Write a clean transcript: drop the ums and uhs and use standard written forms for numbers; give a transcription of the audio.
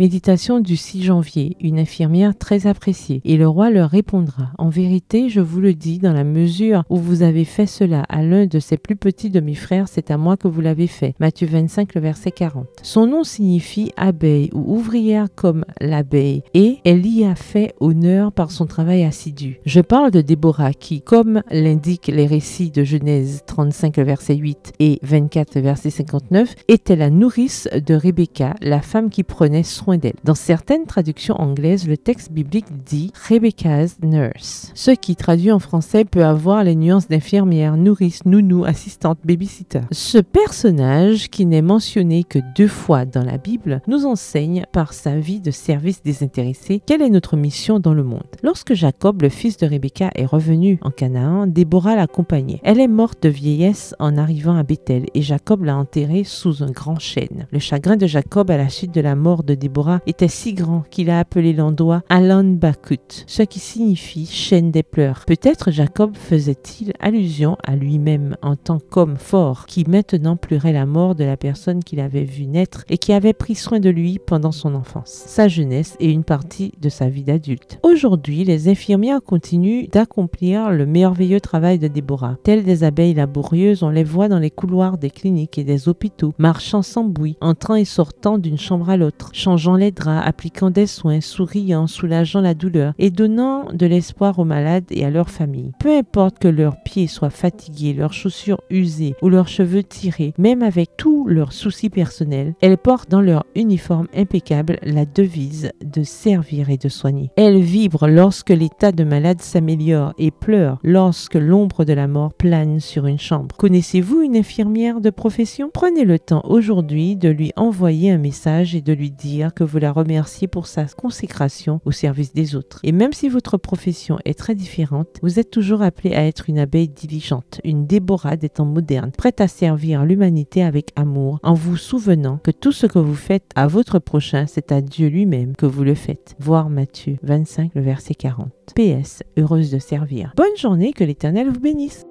Méditation du 6 janvier, une infirmière très appréciée. Et le roi leur répondra, en vérité, je vous le dis, dans la mesure où vous avez fait cela à l'un de ces plus petits de mes frères, c'est à moi que vous l'avez fait. Matthieu 25, le verset 40. Son nom signifie abeille ou ouvrière comme l'abeille et elle y a fait honneur par son travail assidu. Je parle de Déborah qui, comme l'indiquent les récits de Genèse 35, le verset 8 et 24, le verset 59, était la nourrice de Rebecca, la femme qui prenait soin d'elle. Dans certaines traductions anglaises, le texte biblique dit Rebecca's nurse, ce qui traduit en français peut avoir les nuances d'infirmière, nourrice, nounou, assistante, babysitter. Ce personnage, qui n'est mentionné que 2 fois dans la Bible, nous enseigne par sa vie de service désintéressé quelle est notre mission dans le monde. Lorsque Jacob, le fils de Rebecca, est revenu en Canaan, Déborah l'accompagnait. Elle est morte de vieillesse en arrivant à Béthel et Jacob l'a enterrée sous un grand chêne. Le chagrin de Jacob à la suite de la mort de Déborah était si grand qu'il a appelé l'endroit Allon Bakhut, ce qui signifie chêne des pleurs. Peut-être Jacob faisait-il allusion à lui-même en tant qu'homme fort qui maintenant pleurait la mort de la personne qu'il avait vu naître et qui avait pris soin de lui pendant son enfance, sa jeunesse et une partie de sa vie d'adulte. Aujourd'hui, les infirmières continuent d'accomplir le merveilleux travail de Déborah. Telles des abeilles laborieuses, on les voit dans les couloirs des cliniques et des hôpitaux, marchant sans bruit, entrant et sortant d'une chambre à l'autre, changeant les draps, appliquant des soins, souriant, soulageant la douleur et donnant de l'espoir aux malades et à leurs familles. Peu importe que leurs pieds soient fatigués, leurs chaussures usées ou leurs cheveux tirés, même avec tous leurs soucis personnels, elles portent dans leur uniforme impeccable la devise de servir et de soigner. Elles vibrent lorsque l'état de malade s'améliore et pleurent lorsque l'ombre de la mort plane sur une chambre. Connaissez-vous une infirmière de profession? Prenez le temps aujourd'hui de lui envoyer un message et de lui dire que vous la remerciez pour sa consécration au service des autres. Et même si votre profession est très différente, vous êtes toujours appelé à être une abeille diligente, une Déborah des temps modernes, prête à servir l'humanité avec amour, en vous souvenant que tout ce que vous faites à votre prochain, c'est à Dieu lui-même que vous le faites. Voir Matthieu 25, le verset 40. PS, heureuse de servir. Bonne journée, que l'Éternel vous bénisse.